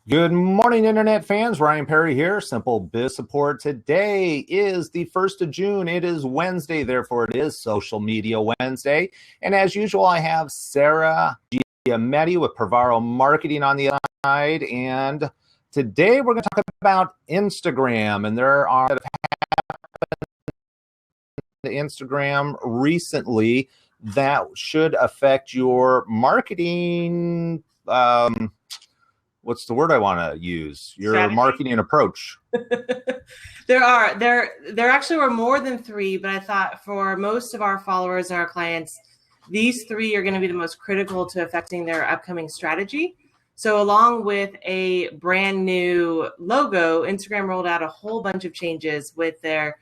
Good morning, Internet fans. Ryan Perry here, Simple Biz Support. Today is the 1st of June. It is Wednesday, therefore it is Social Media Wednesday. And as usual, I have Sarah Giametti with Pravaro Marketing on the other side. And today we're going to talk about Instagram. And there are Instagram recently that should affect your marketing what's the word I want to use? Your strategy? Marketing approach. There actually were more than three, but I thought for most of our followers and our clients, these three are going to be the most critical to affecting their upcoming strategy. So along with a brand new logo, Instagram rolled out a whole bunch of changes with their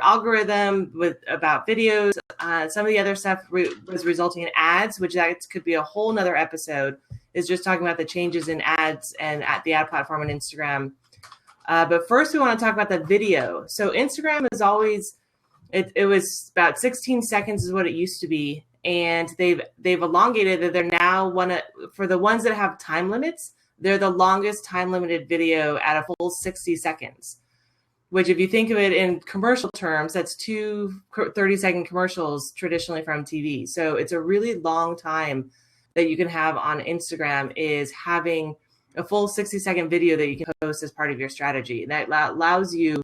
algorithm about videos. Some of the other stuff was resulting in ads, which that could be a whole nother episode, is just talking about the changes in ads and at the ad platform on Instagram. But first we want to talk about the video. So Instagram is always, it was about 16 seconds is what it used to be. And they've elongated that. They're now for the ones that have time limits, they're the longest time limited video at a full 60 seconds. Which if you think of it in commercial terms, that's two 30-second commercials traditionally from TV. So it's a really long time that you can have on Instagram, is having a full 60-second video that you can post as part of your strategy. And that allows you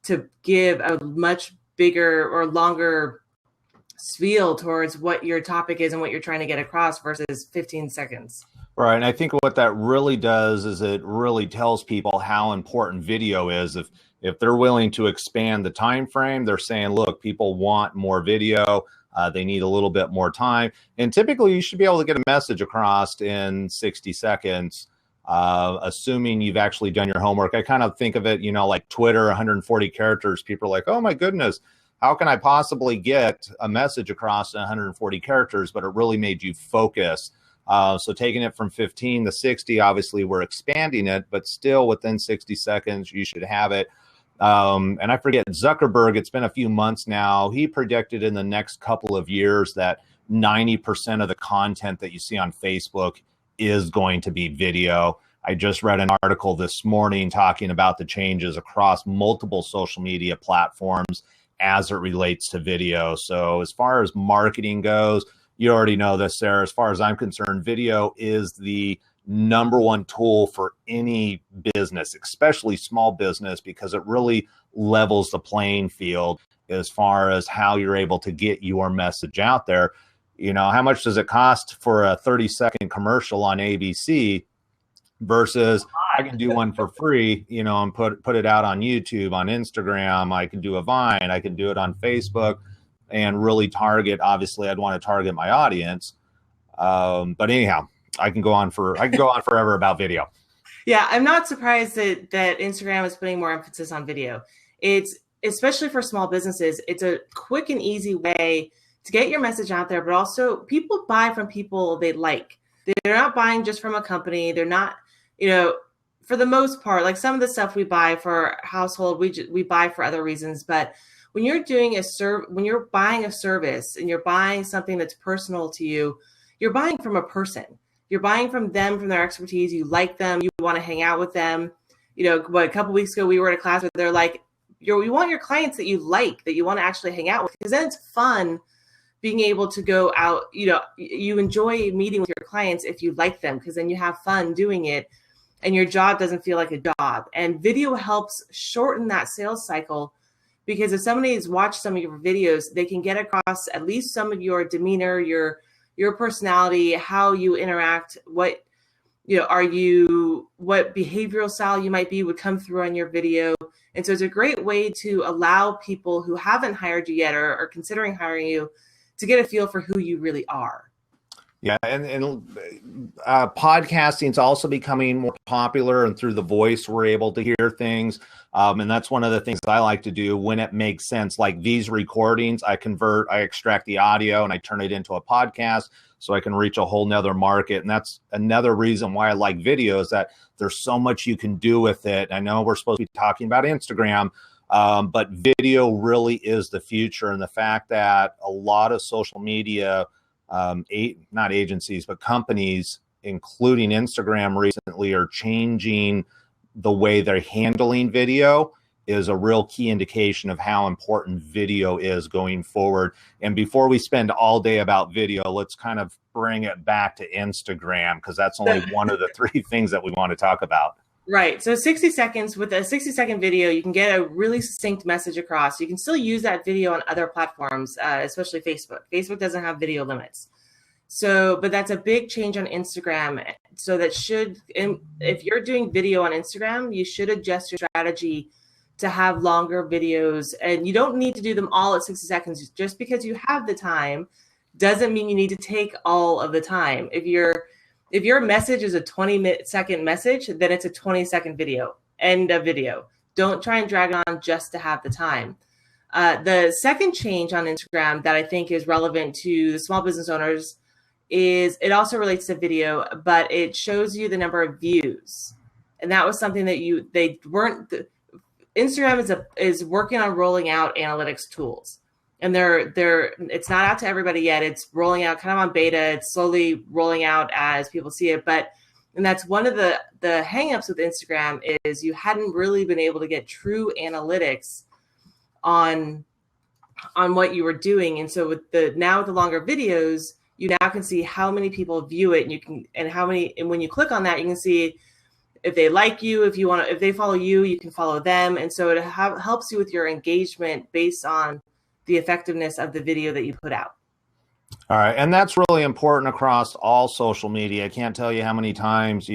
to give a much bigger or longer spiel towards what your topic is and what you're trying to get across versus 15 seconds. Right. And I think what that really does is it really tells people how important video is. If they're willing to expand the time frame, they're saying, look, people want more video. They need a little bit more time. And typically you should be able to get a message across in 60 seconds, assuming you've actually done your homework. I kind of think of it, like Twitter, 140 characters. People are like, oh my goodness, how can I possibly get a message across in 140 characters? But it really made you focus. So taking it from 15 to 60, obviously we're expanding it, but still within 60 seconds, you should have it. And I forget, Zuckerberg, it's been a few months now, he predicted in the next couple of years that 90% of the content that you see on Facebook is going to be video. I just read an article this morning talking about the changes across multiple social media platforms as it relates to video. So as far as marketing goes, you already know this, Sarah, as far as I'm concerned, video is the number one tool for any business, especially small business, because it really levels the playing field as far as how you're able to get your message out there. How much does it cost for a 30-second commercial on ABC versus I can do one for free, and put it out on YouTube, on Instagram. I can do a Vine, I can do it on Facebook, and really target. Obviously, I'd want to target my audience. But anyhow, I can go on forever about video. Yeah, I'm not surprised that Instagram is putting more emphasis on video. It's, especially for small businesses, it's a quick and easy way to get your message out there, but also people buy from people they like. They're not buying just from a company. They're not, for the most part, like some of the stuff we buy for household, we buy for other reasons. But when you're doing when you're buying a service and you're buying something that's personal to you, you're buying from a person. You're buying from them, from their expertise. You like them. You want to hang out with them. A couple weeks ago, we were in a class where they're like, we want your clients that you like, that you want to actually hang out with, because then it's fun being able to go out. You enjoy meeting with your clients if you like them, because then you have fun doing it and your job doesn't feel like a job. And video helps shorten that sales cycle, because if somebody has watched some of your videos, they can get across at least some of your demeanor, your personality, how you interact, what behavioral style you might be would come through on your video. And so it's a great way to allow people who haven't hired you yet or are considering hiring you to get a feel for who you really are. Yeah, and podcasting is also becoming more popular, and through the voice, we're able to hear things. And that's one of the things that I like to do when it makes sense. Like these recordings, I extract the audio and I turn it into a podcast so I can reach a whole nother market. And that's another reason why I like video, is that there's so much you can do with it. I know we're supposed to be talking about Instagram, but video really is the future. And the fact that a lot of social media, not agencies, but companies including Instagram recently, are changing the way they're handling video is a real key indication of how important video is going forward. And before we spend all day about video, let's kind of bring it back to Instagram, because that's only one of the three things that we want to talk about. Right. So 60 seconds, with a 60-second video, you can get a really succinct message across. You can still use that video on other platforms, especially Facebook. Facebook doesn't have video limits. So, but that's a big change on Instagram. So that if you're doing video on Instagram, you should adjust your strategy to have longer videos. And you don't need to do them all at 60 seconds. Just because you have the time doesn't mean you need to take all of the time. If your message is a 20-second message, then it's a 20-second video, end of video. Don't try and drag on just to have the time. The second change on Instagram that I think is relevant to the small business owners is it also relates to video, but it shows you the number of views. And that was something that Instagram is working on rolling out analytics tools. And it's not out to everybody yet. It's rolling out kind of on beta. It's slowly rolling out as people see it. And that's one of the hangups with Instagram is you hadn't really been able to get true analytics on what you were doing. And so with the longer videos, you now can see how many people view it, and when you click on that, you can see if they like you, if they follow you, you can follow them. And so it helps you with your engagement based on the effectiveness of the video that you put out. All right. And that's really important across all social media. I can't tell you how many times,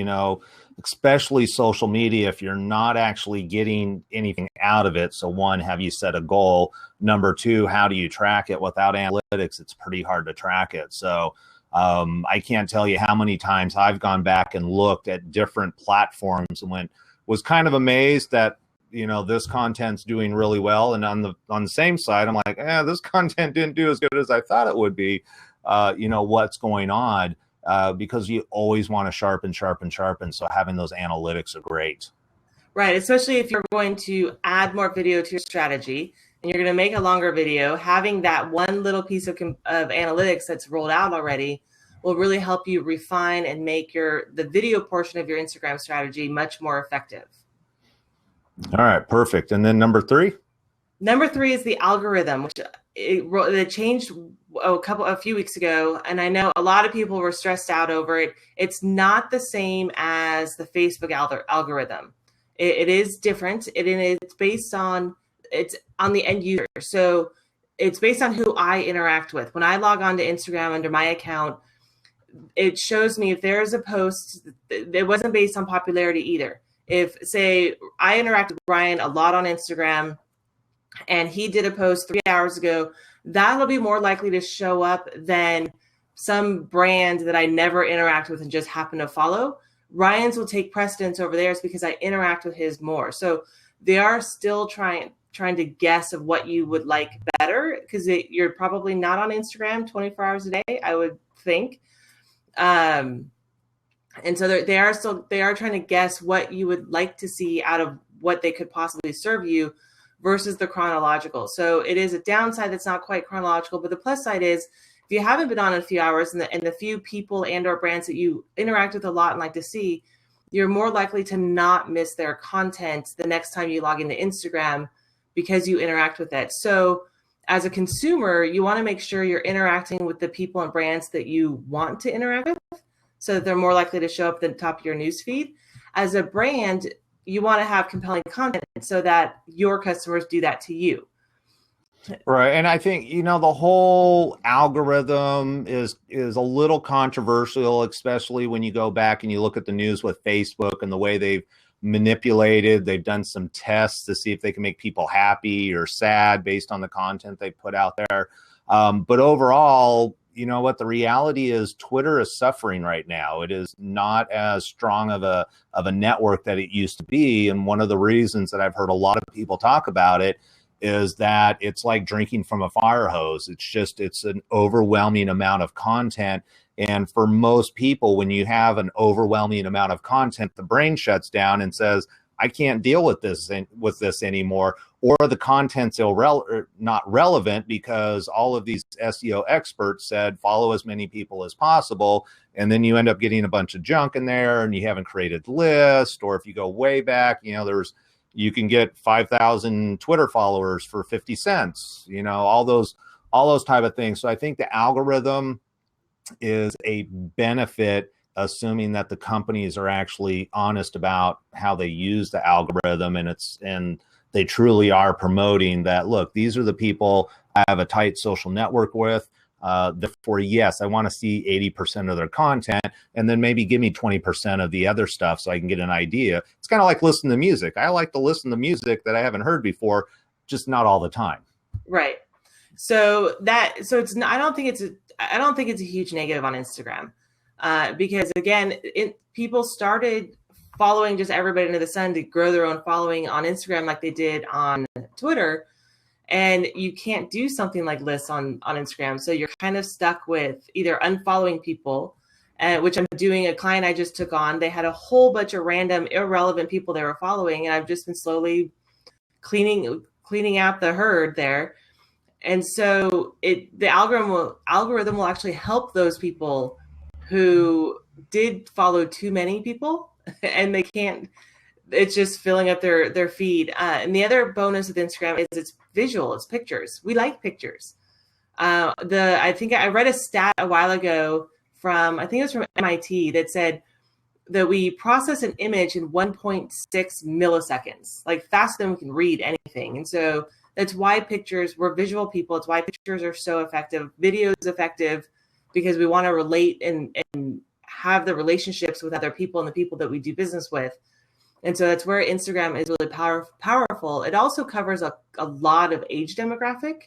especially social media, if you're not actually getting anything out of it. So one, have you set a goal? Number two, how do you track it? Without analytics, it's pretty hard to track it. So I can't tell you how many times I've gone back and looked at different platforms and was kind of amazed that, this content's doing really well. And on the same side, I'm like, this content didn't do as good as I thought it would be. What's going on? Because you always want to sharpen. So having those analytics are great. Right. Especially if you're going to add more video to your strategy and you're going to make a longer video, having that one little piece of analytics that's rolled out already will really help you refine and make the video portion of your Instagram strategy much more effective. All right. Perfect. And then number three? Number three is the algorithm, which it changed a few weeks ago. And I know a lot of people were stressed out over it. It's not the same as the Facebook algorithm. It is different. It's on the end user. So it's based on who I interact with. When I log on to Instagram under my account, it shows me if there's a post, it wasn't based on popularity either. If, say, I interact with Brian a lot on Instagram and he did a post 3 hours ago, that'll be more likely to show up than some brand that I never interact with and just happen to follow. Ryan's will take precedence over theirs because I interact with his more. So they are still trying to guess of what you would like better, because you're probably not on Instagram 24 hours a day, I would think. And so they are trying to guess what you would like to see out of what they could possibly serve you versus the chronological. So it is a downside that's not quite chronological, but the plus side is if you haven't been on in a few hours and the few people and or brands that you interact with a lot and like to see, you're more likely to not miss their content the next time you log into Instagram because you interact with it. So as a consumer, you want to make sure you're interacting with the people and brands that you want to interact with, so that they're more likely to show up at the top of your newsfeed. As a brand, you want to have compelling content so that your customers do that to you. Right. And I think, the whole algorithm is a little controversial, especially when you go back and you look at the news with Facebook and the way they've manipulated. They've done some tests to see if they can make people happy or sad based on the content they put out there. But overall, what the reality is, Twitter is suffering right now. It is not as strong of a network that it used to be. And one of the reasons that I've heard a lot of people talk about it is that it's like drinking from a fire hose. It's an overwhelming amount of content. And for most people, when you have an overwhelming amount of content, the brain shuts down and says, I can't deal with this anymore, or the content's not relevant because all of these SEO experts said follow as many people as possible, and then you end up getting a bunch of junk in there, and you haven't created the list. Or if you go way back, you can get 5,000 Twitter followers for 50 cents. All those type of things. So I think the algorithm is a benefit, assuming that the companies are actually honest about how they use the algorithm, and they truly are promoting that, look, these are the people I have a tight social network with. Therefore, yes, I want to see 80% of their content, and then maybe give me 20% of the other stuff so I can get an idea. It's kind of like listening to music. I like to listen to music that I haven't heard before, just not all the time. Right. So it's not, I don't think it's a huge negative on Instagram, because again, people started following just everybody under the sun to grow their own following on Instagram like they did on Twitter. And you can't do something like lists on Instagram. So you're kind of stuck with either unfollowing people, which I'm doing. A client I just took on, they had a whole bunch of random irrelevant people they were following. And I've just been slowly cleaning out the herd there. And so the algorithm will actually help those people who did follow too many people and they can't, it's just filling up their feed. And the other bonus with Instagram is it's visual, it's pictures. We like pictures. I think I read a stat a while ago I think it was from MIT, that said that we process an image in 1.6 milliseconds, like faster than we can read anything. And so that's why we're visual people. It's why pictures are so effective. Video is effective because we want to relate and have the relationships with other people and the people that we do business with. And so that's where Instagram is really powerful. It also covers a lot of age demographic.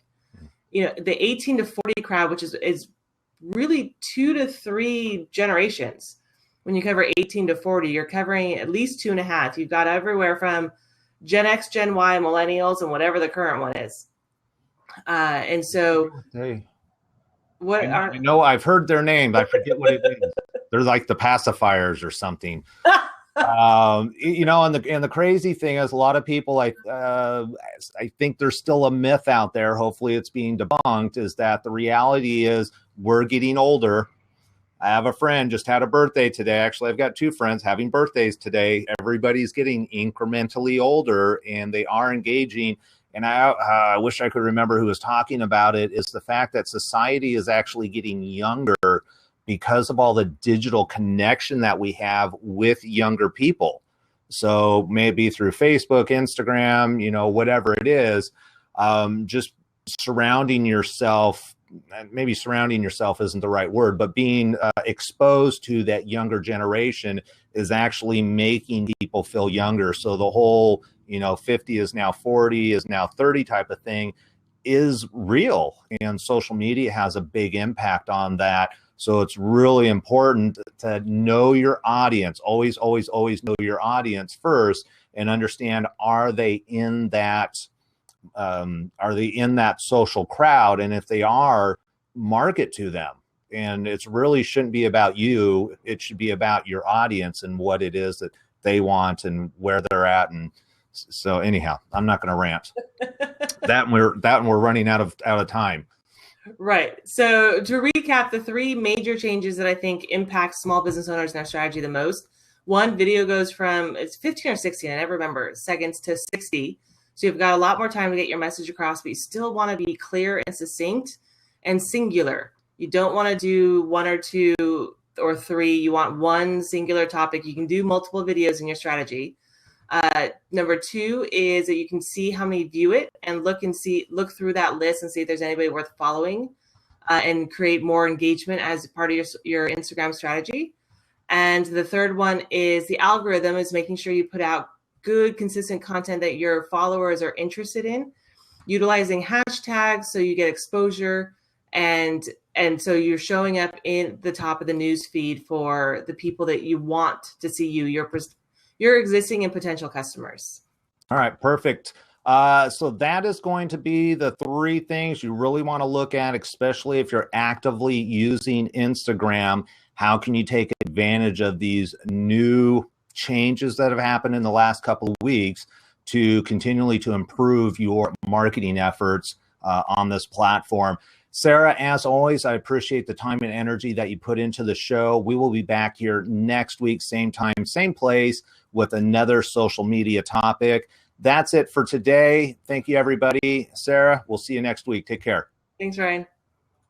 The 18 to 40 crowd, which is really 2 to 3 generations. When you cover 18 to 40, you're covering at least 2.5. You've got everywhere from Gen X, Gen Y, millennials, and whatever the current one is. And so I've heard their names. I forget what it is. They're like the pacifiers or something. And the crazy thing is, a lot of people, I think there's still a myth out there. Hopefully it's being debunked, is that the reality is we're getting older. I have a friend just had a birthday today. Actually, I've got 2 friends having birthdays today. Everybody's getting incrementally older, and they are engaging. And I wish I could remember who was talking about it, is the fact that society is actually getting younger because of all the digital connection that we have with younger people. So maybe through Facebook, Instagram, whatever it is, just surrounding yourself, maybe surrounding yourself isn't the right word, but being exposed to that younger generation is actually making people feel younger. So the whole, 50 is now 40 is now 30 type of thing is real. And social media has a big impact on that. So it's really important to know your audience. Always, always, always know your audience first and understand, are they in that social crowd? And if they are, market to them. And it really shouldn't be about you. It should be about your audience and what it is that they want and where they're at. And so anyhow, I'm not going to rant. that we're running out of time. Right. So to recap, the 3 major changes that I think impact small business owners and their strategy the most. 1, video goes from, it's 15 or 16, I never remember, seconds to 60. So you've got a lot more time to get your message across, but you still want to be clear and succinct and singular. You don't want to do 1 or 2 or 3. You want one singular topic. You can do multiple videos in your strategy. Number 2 is that you can see how many view it and look through that list and see if there's anybody worth following, and create more engagement as part of your Instagram strategy. And the third one is the algorithm is making sure you put out good, consistent content that your followers are interested in, utilizing hashtags so you get exposure, and so you're showing up in the top of the news feed for the people that you want to see your existing and potential customers. All right, perfect. So that is going to be the 3 things you really want to look at, especially if you're actively using Instagram. How can you take advantage of these new changes that have happened in the last couple of weeks to continually to improve your marketing efforts on this platform. Sarah, as always, I appreciate the time and energy that you put into the show. We will be back here next week, same time, same place, with another social media topic. That's it for today. Thank you, everybody. Sarah, we'll see you next week. Take care. Thanks, Ryan.